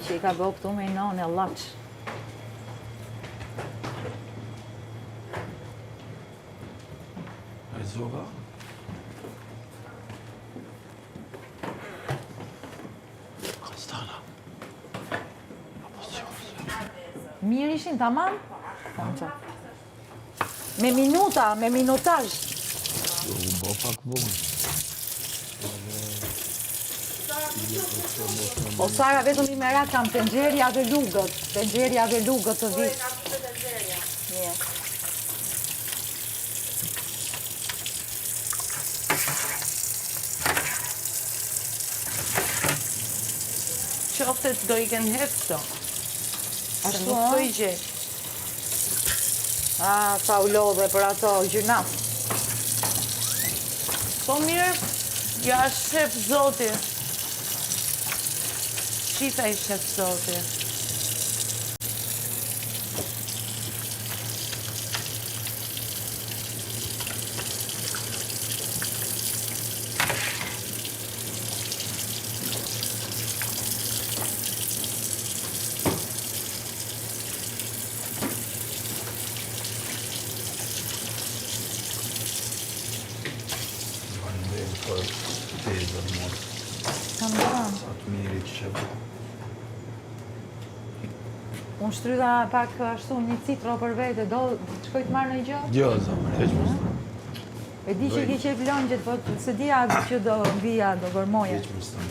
që i ka bëu këtu me noni allaç. Ai zoga? Konstana. Mirë ishin, tamam? Me minuta, me minutazh. U bë pak vonë. O Sara, vetëm i merak kam tenxherja dhe lugët. Tenxherja dhe lugët të vit. Mirë. Qoftet do i kënë hep këto. Ashtu, Nuk po i gjej. Sa u lodhe për ato gjynat. Po mirë, ja shef zoti. Qita i shef zoti. Kam dhënë. Atë mirë që shëbë. Unë shtrydha pak ashtu një citro për vete, do shkoj të marrë në gjë? Jo, zamër, heq më së. E di që i ke qef lëngjet, po se dija që do vija, do gërmoja. Heq më së.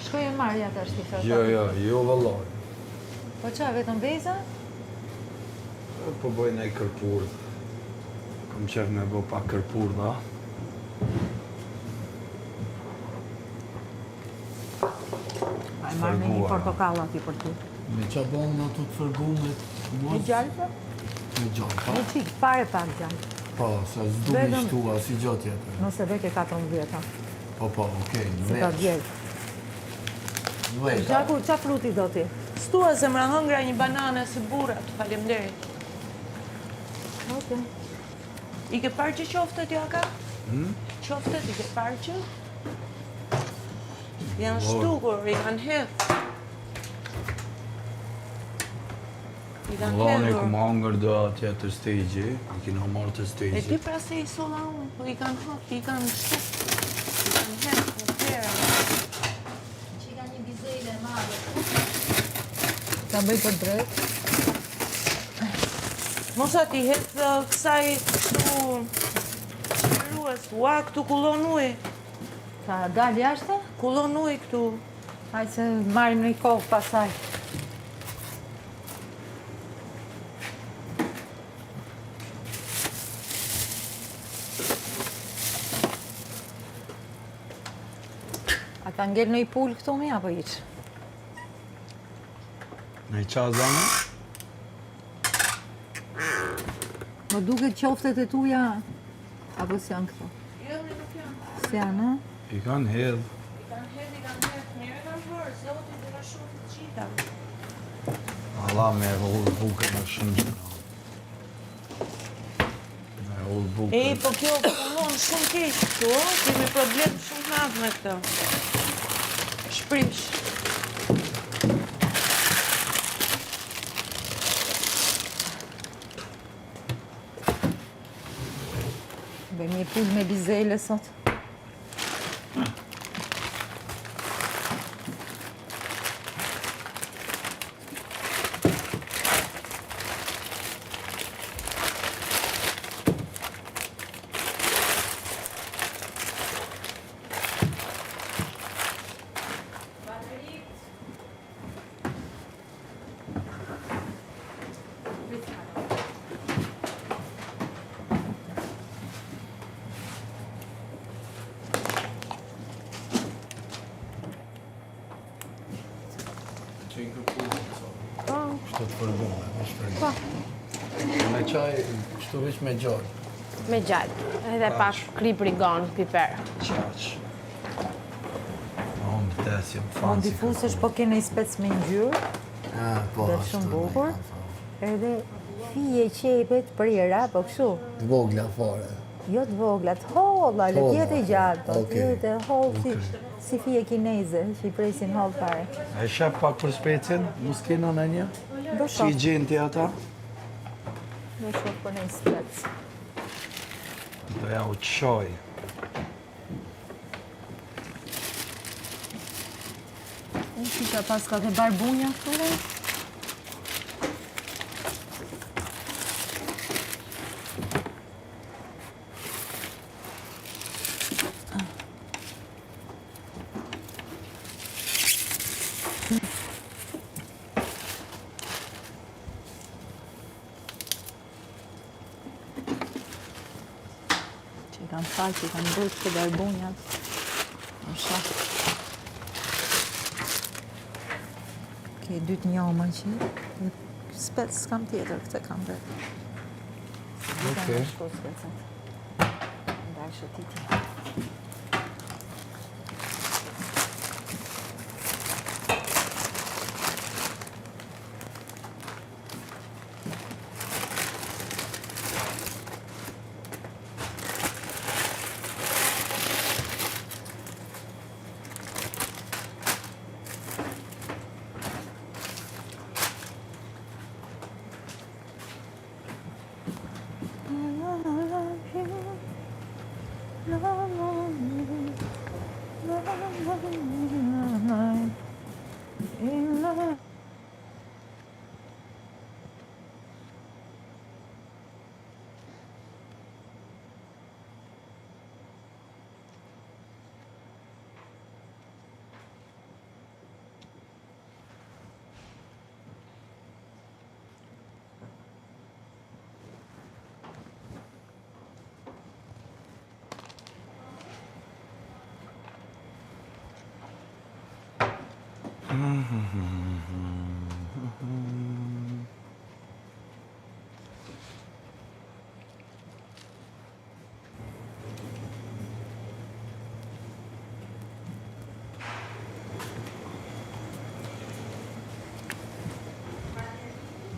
Shkoj e marrja të ashti, thërë. Jo, vëllaj. Po qa, vetëm veza? Po bëj nej kërpur. Kom qef me bë pak kërpur, da. A e marrë me një portokalla ti për ty. Me qa bon në ato të fërgumit? Me gjallë për? Me gjallë, pa? Me qikë, pare pak gjallë. Pa, sa s'du me shtua, si gjatë tjetër. Nëse vete 14. Po, okej, në Se ka djelë. veç. Gjaku, qa fruti do ti? Stua zemra hëngra një banane si burat, faleminderit. Ok. I ke parë që qoftet jaka? Qoftet i ke parë që? Janë shtukur, i kanë hedhë. I kanë Vëllani ku hedhur. më hangër do atje të stegji, i kina marrë të E stegji. ti pra se i sola unë, po i kanë hedhë, i kanë shtukur. I kanë hedhë në tjera. Që ka një bizele madhe. Ka bëj për drejt. Mosa ti hedhë kësaj këtu qërues, ua këtu kullon uj. Ka dal jashtë? Kullon uj këtu. Hajtë se marim një kohë pasaj. A ka ngell në i pull këtu mi, apo iqë? Në i qa zamë? Më duket qoftet e tuja, apo si janë këto? Jo, nuk janë. Si janë, ha? I kanë hedhë. I kanë hedhë, mirë e kanë bërë, zotit i ka shumë të qita. Allah me ullë buke në shumë që. Me ullë buke. E, po kjo punon shumë keq këtu, kemi problem shumë madh me këtë. Shprish. Bëjmë një pull me bizele sot. Kështu të fërgume, veç fërgume. Me qaj, kështu veç me gjallë. Me gjallë, edhe pak kriprigon, piper. Qaq. Unë vdesje më Mund fanë t'i fusësh po kene i spec me ngjyrë, Po, dhe shumë bukur. Edhe fije qepet prira, po kështu. Të vogla fare. Jo të vogla, të holla, le tjetë i gjatë, po, Okej. tjetë hollë si fije kineze, që i presin hollë fare. E shep pak për specin, mos kena në një? Do Si shoh, gjenti ata? do shoh për një spec. Do ja u qoj. Kisha pas ka dhe barbunja këture. Që i kanë falë, që i kanë bërë këtë barbunjat. Në shah. Ke dytë njoma që spec s'kam tjetër, këtë kam bërë. Okej. Shko specet. Ndaj shëtiti.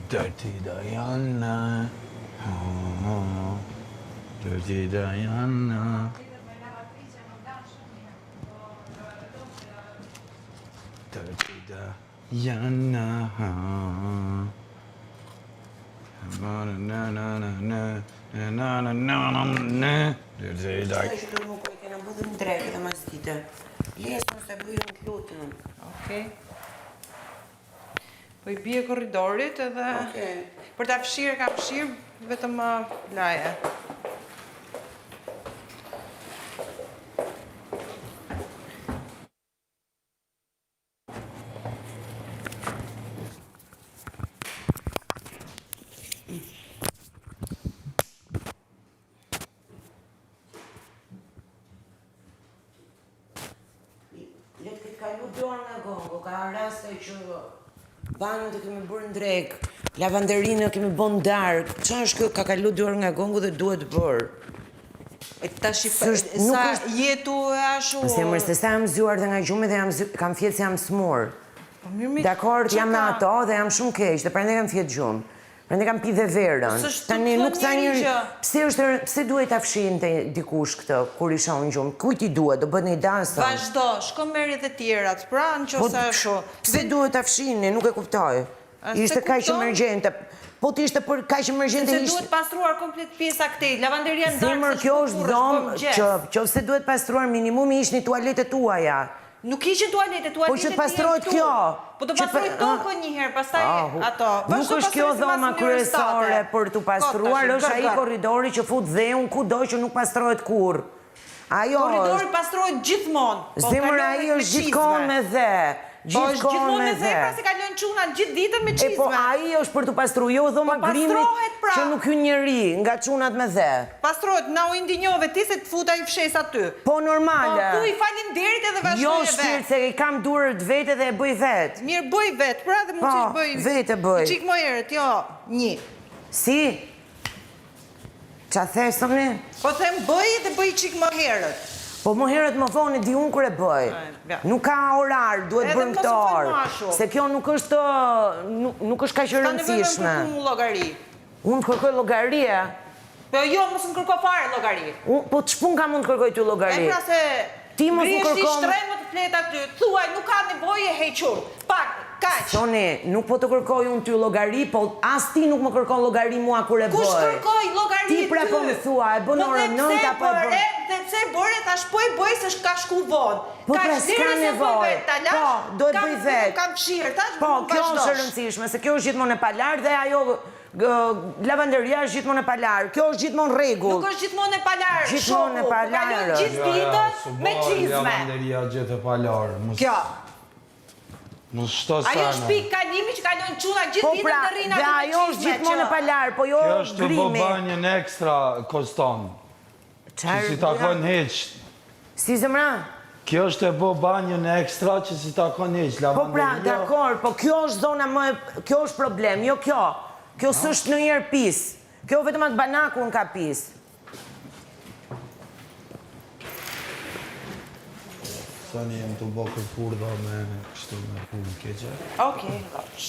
Dirty Diana. Dirty Diana. Dirty Diana. Dirty Diana. Që do nuk e kena bëdhë në drejkë dhe mas dite. Lesë nëse bëjë në klutën. Okej. Po i bie korridorit edhe Okej. për ta fshirë kam fshirë, vetëm laje. Le të kalu dorë nga gongo, ka raste që banjën të kemi bërë në drekë, lavanderinë kemi bën darkë, që është kjo ka kalu dorë nga gongo dhe duhet bërë? E tash Nuk sa është- jetu e ashtu. Se mërë se sa jam zgjuar dhe nga gjumë dhe kam fjetë se jam smurë. Po mirë mi. Dakor, çka jam me ka? ato dhe jam shumë keq, dhe prandaj kam fjetë gjumë. Prandaj kam pi dhe verën. S'është Tani të nuk thot tha njeri njëri, gjë. pse duhet ta fshin te dikush këtë kur i shohën gjumë? Kujt i duhet? Do bëhet një dansë. Vazhdo, shko merri dhe tjerat, pra në Po, qoftë ashtu. pse duhet ta fshini? Nuk e kuptoj. A, Ishte se kaq kupton? emergjente. Po të ishte për kaq emergjente Se ishte. duhet pastruar komplet pjesa këtej. Lavanderia ndarë. Zemër, kjo është dhomë që se duhet pastruar minimumi ishte një tualetet tuaja. Nuk ishin tualete Po që të pastrohet kjo. Po të Që pastroj tokën një herë, pastaj ato. Nuk është kjo dhoma kryesore për të pastruar, është ai korridori që fut dheun kudo që nuk pastrohet kurrë. Ajo Korridori pastrohet gjithmonë. po Zemër, kalon ai me është gjithkohë qizme. me dhe. Po është gjithmonë me dhe, pra dhe. se kalojnë çuna gjithë ditën me E qizme. po ai është për të pastruar, jo dhoma Po grimit pastrohet, pra. që nuk hyn njeri nga çunat me dhe. Pastrohet, na u indinjove ti se të futa i fshes aty. Po Po normale. tu i falinderit edhe vazhdoj Jo e shpirt vet. se i kam durët vete dhe e bëj vet. Mirë bëj vet, pra dhe mund Po, të bëj. vete bëj. Çik më herët, jo, një. Si? Qa thesëmni? Po them bëj dhe bëj çik më herët. Po më herët më vonë di unë kur e bëj. ja. Nuk ka orar, duhet Edhe bën mos këtë u fal orë. më ashtu. Se kjo nuk është nuk është kaq e Ka nevojë rëndësishme. për llogari. Unë kërkoj llogaria. Po jo, mos më kërko fare llogari. Po ç'pun ka mund të kërkoj ty llogari? E pra se Ti mos më kërkon. shtren më të flet aty. Thuaj, nuk ka nevojë hequr. Pak, kaq. Soni, nuk po të kërkoj unë ty llogari, po as ti nuk më kërkon llogari mua kur e bëj. Kush kërkoj llogari ty? Ti pra po më thua, e bën orën 9 apo e bën? Dhe pse bëre tash po e bëj se ka shku vonë. Po pra s'ka nevojë. Po, do të bëj vetë. Kam fshirë, tash Po, kjo është e rëndësishme, se kjo është gjithmonë e palar dhe ajo lavanderia është gjithmonë e palar. Kjo është gjithmonë rregull. Nuk është gjithmonë e palar. Gjithmonë e palar. Kalon gjithë ditën me çizme. Lavanderia gjithë e palar. Kjo. Mos shto sana. Ajo është pikë kalimi që kalon çuna gjithë Po ditën pra, të rrinë dhe aty me ajo është çizme, gjithmonë e që- palar, po jo Kjo është të bë grimi. banjën ekstra koston. Që si Çfarë? takon hiç. Si zemra? Kjo është e bë banjën ekstra që si takon hiç. Po pra, Lavanderia. dakor, po kjo është zona më, kjo është problem, jo kjo. Kjo s'është ndonjëherë pis. Kjo vetëm atë banakun ka pis. Sani jem të bë kërpur dhe me kështu me punë keqe. Okej, gosh.